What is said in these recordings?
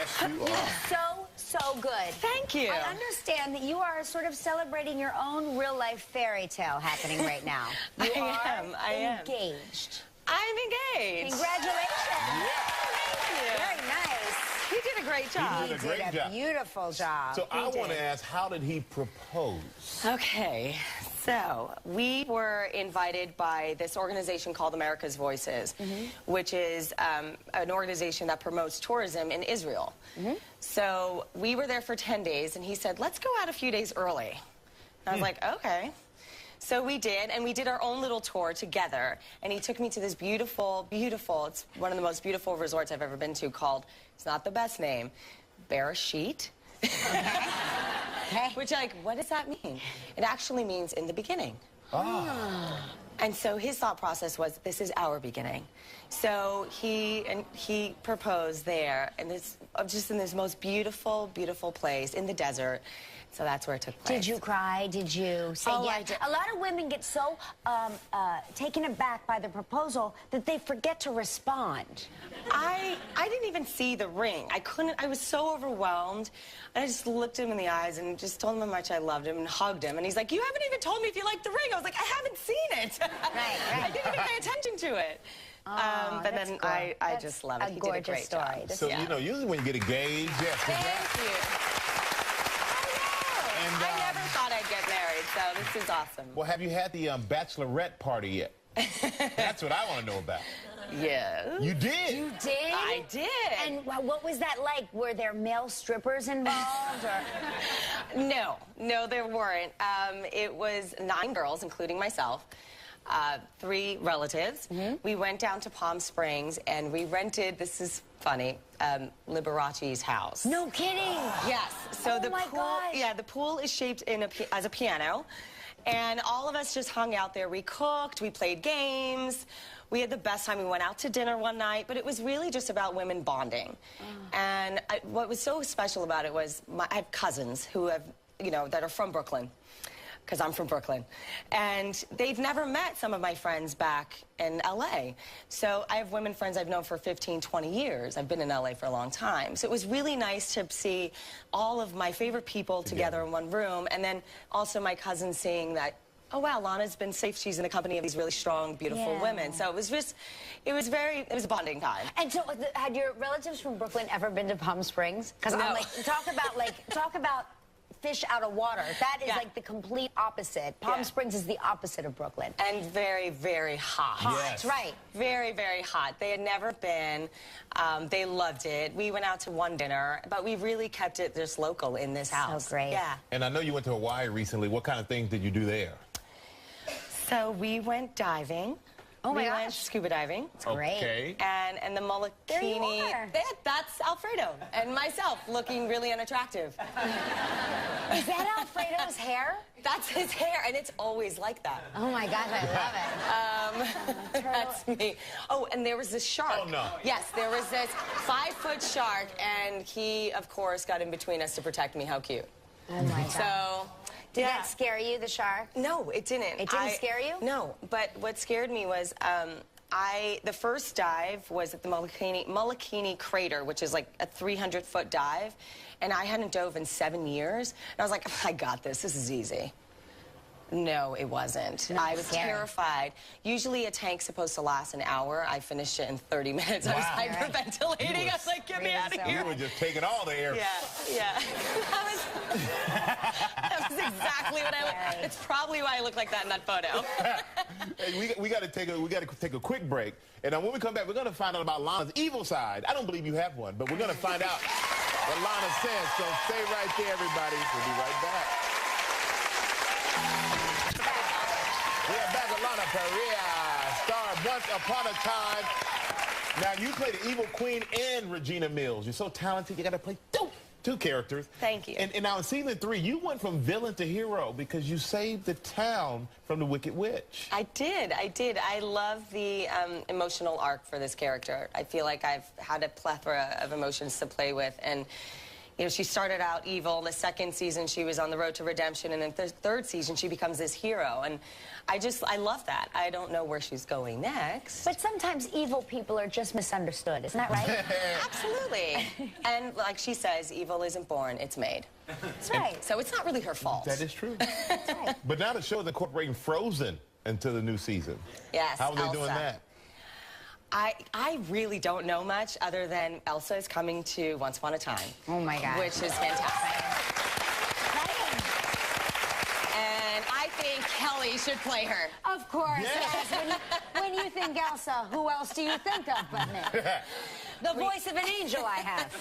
Yes, you are. So good. Thank you. I understand that you are sort of celebrating your own real-life fairy tale happening right now. You I am engaged. I'm engaged. Congratulations. Yeah. Thank you. Very nice. He did a great job. He did a great job. Beautiful job. So I want to ask, how did he propose? Okay, so we were invited by this organization called America's Voices, which is an organization that promotes tourism in Israel. So we were there for 10 days, and he said, let's go out a few days early. And I was like, okay. So we did, and we did our own little tour together, and he took me to this beautiful, it's one of the most beautiful resorts I've ever been to called, it's not the best name, Bereshit. Which, like, what does that mean? It actually means in the beginning. Ah. And so his thought process was, this is our beginning. So he proposed there, and it's just in this most beautiful, beautiful place in the desert. So that's where it took place. Did you cry? Did you say Oh, yes? I did. A lot of women get so taken aback by the proposal that they forget to respond. I didn't even see the ring. I was so overwhelmed. And I just looked him in the eyes and just told him how much I loved him and hugged him. And he's like, you haven't even told me if you liked the ring. I was like, I haven't seen it. Right. I didn't even pay attention to it. But then I just love it. He did a great story. job. So, you know, usually when you get engaged, yes. Thank you. I know. I never thought I'd get married, so this is awesome. Well, have you had the bachelorette party yet? That's what I want to know about. Yeah. You did? You did? I did. And what was that like? Were there male strippers involved? Or? No, there weren't. It was 9 girls, including myself. 3 relatives. We went down to Palm Springs and we rented, this is funny, Liberace's house. No kidding. Yes. So the my pool, gosh. yeah, the pool is shaped in as a piano, and all of us just hung out there. We cooked, we played games. We had the best time. We went out to dinner one night, but it was really just about women bonding. And what was so special about it was I have cousins who have, that are from Brooklyn, because I'm from Brooklyn. And they've never met some of my friends back in LA. So I have women friends I've known for 15, 20 years. I've been in LA for a long time. So it was really nice to see all of my favorite people together in one room. And then also my cousins seeing that, oh wow, Lana's been safe. She's in the company of these really strong, beautiful women. So it was just, it was a bonding time. And so had your relatives from Brooklyn ever been to Palm Springs? Because No. I'm like, talk about fish out of water. That is like the complete opposite. Palm Springs is the opposite of Brooklyn. And very, very hot. Yes. Right. Very, very hot. They had never been. They loved it. We went out to one dinner, but we really kept it just local in this house. So great. Yeah. And I know you went to Hawaii recently. What kind of things did you do there? So we went diving. Oh my we went gosh. scuba diving. Great. Okay. And the Molokini. There you are. That's Alfredo and myself looking really unattractive. Is that Alfredo's hair? That's his hair, and it's always like that. Oh my gosh, I love it. That's me. Oh, and there was this shark. Oh, no. Yes, there was this 5-foot shark, and he, of course, got in between us to protect me. How cute. Oh my God. So, Did that scare you, the shark? No, it didn't. It didn't scare you? No, but what scared me was the first dive was at the Molokini crater, which is like a 300-foot dive, and I hadn't dove in 7 years. And I was like, I got this. This is easy. No, it wasn't. I was terrified. Usually a tank's supposed to last an hour. I finished it in 30 minutes. I was hyperventilating. I was like, get me out of here. You were just taking all the air. Yeah. That was exactly what I looked. It's probably why I look like that in that photo. Hey, we got to take a quick break, and when we come back, we're going to find out about Lana's evil side. I don't believe you have one, but we're going to find out what Lana says. So stay right there, everybody. We'll be right back. We are back with Lana Parrilla, star Once Upon a Time. Now, you play the evil queen and Regina Mills. You're so talented, you got to play two characters. Thank you. And now in season 3, you went from villain to hero because you saved the town from the Wicked Witch. I did. I love the emotional arc for this character. I feel like I've had a plethora of emotions to play with, and you know, she started out evil. In the second season, she was on the road to redemption. And in the third season, she becomes this hero. And I love that. I don't know where she's going next. But sometimes evil people are just misunderstood. Isn't that right? Absolutely. And like she says, evil isn't born, it's made. That's right. So it's not really her fault. That is true. That's right. But now the show is incorporating Frozen into the new season. Yes, How are they Elsa. doing that? I really don't know much other than Elsa is coming to Once Upon a Time. Oh, my God. Which is fantastic. And I think Kelly should play her. Of course, yes. When you think Elsa, who else do you think of but me? The voice of an angel I have.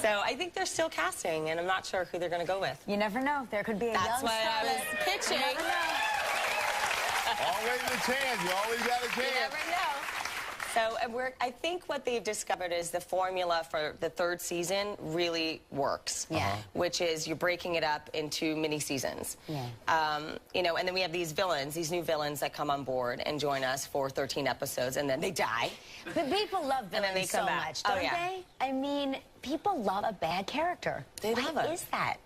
So I think they're still casting, and I'm not sure who they're going to go with. You never know. There could be a That's young what star. I was pitching. You never know. Always a chance. You always got a You chance. never know. So I think what they've discovered is the formula for the third season really works. Yeah. Which is you're breaking it up into mini seasons. Yeah. You know, and then we have these villains, these new villains that come on board and join us for 13 episodes, and then they die. But people love And then villains they so come back. much, Oh, don't yeah. they? I mean, people love a bad character. They love Why it. is that?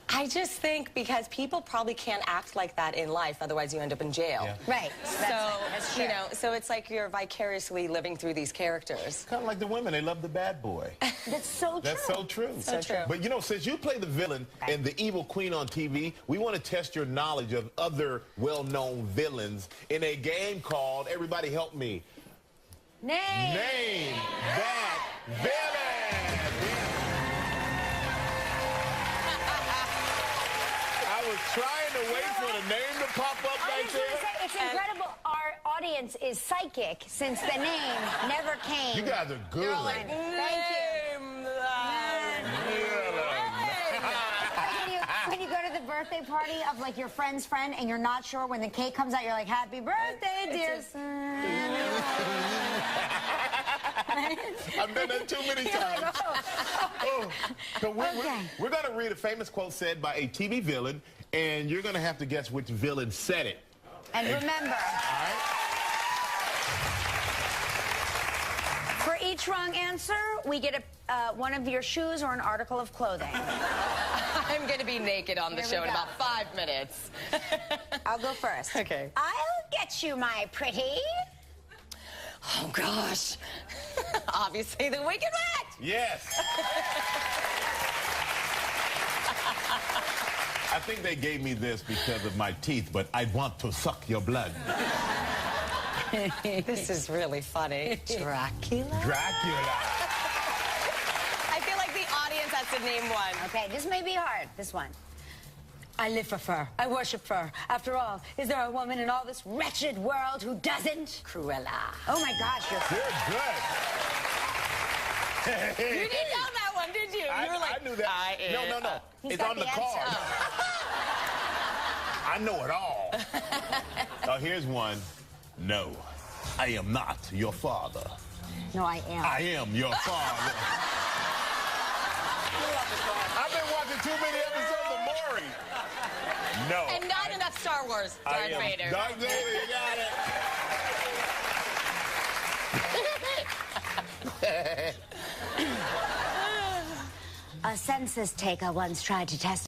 I just think because people probably can't act like that in life, otherwise you end up in jail. Yeah. Right. So, you know, so it's like you're vicariously living through these characters. Kind of like the women. They love the bad boy. That's so true. That's so true. So true. But, you know, since you play the villain and the evil queen on TV, we want to test your knowledge of other well-known villains in a game called Everybody Help Me. Name That Villain! I was trying to wait for the name to pop up I right was going to there. say, it's incredible. Our audience is psychic since the name never came. You guys are good. They're all like, thank you. When you go to the birthday party of like your friend's friend and you're not sure when the cake comes out, you're like, happy birthday, dear son. I've done that too many times. Oh. So we're going to read a famous quote said by a TV villain, and you're going to have to guess which villain said it. And remember, All right? for each wrong answer, we get one of your shoes or an article of clothing. I'm going to be naked on the Here we show in go. about 5 minutes. I'll go first. Okay. I'll get you, my pretty. Oh, gosh. Obviously, the Wicked Witch. Yes. I think they gave me this because of my teeth, but I want to suck your blood. This is really funny. Dracula? Dracula. I feel like the audience has to name one. Okay, this may be hard, this one. I live for fur. I worship fur. After all, is there a woman in all this wretched world who doesn't? Cruella. Oh my gosh, you're You're good. You didn't know that one, did you? You were like, I knew that. No. He's It's got on the the card. answer. I know it all. Oh, here's one. No, I am not your father. No, I am. I am your father. I've been watching too many episodes of Maury. No. and not enough Star Wars, I Darth am Vader. Darth Vader, you got it. A census taker once tried to test.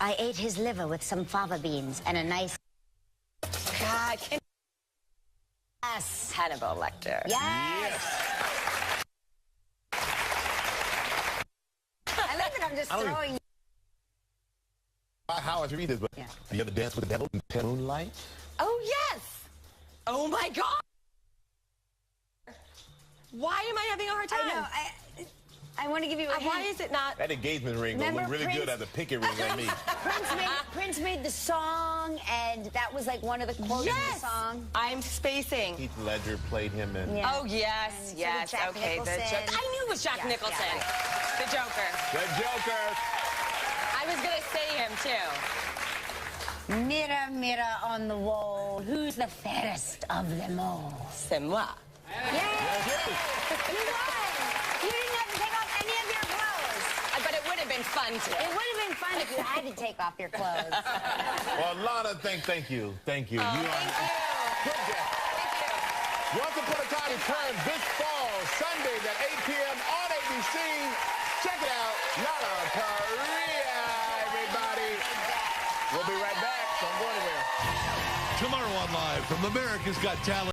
I ate his liver with some fava beans and a nice. God, Yes. Hannibal Lecter. Yes. I love that I'm just don't even- throwing. How I should read this, but Yeah. you ever dance with the devil in moonlight? Oh, yes. Oh, my God. Why am I having a hard time? I know. I want to give you a Why hint. is it not? That engagement ring will look Remember really good Prince? as a picket ring on me. Prince made the song, and that was like one of the quotes of the song. I'm spacing. Heath Ledger played him in. Yeah. Oh, yes, And so yes. did Jack Okay, Nicholson. I knew it was Jack Yeah, Nicholson. yeah. The Joker. The Joker. I was going to say him, too. Mirror, mirror on the wall, who's the fairest of them all? C'est moi. Yay! You won! You didn't have to take off any of your clothes. But it would have been fun to. It would have been fun if you had to take off your clothes. Well, Lana, thank you. Thank you. Thank you. Good guess. Thank you. Once Upon a Time returns this fall, Sundays at 8 p.m. on ABC. Lana Parrilla, everybody. We'll be right back. Don't go anywhere. Tomorrow on Live from America's Got Talent.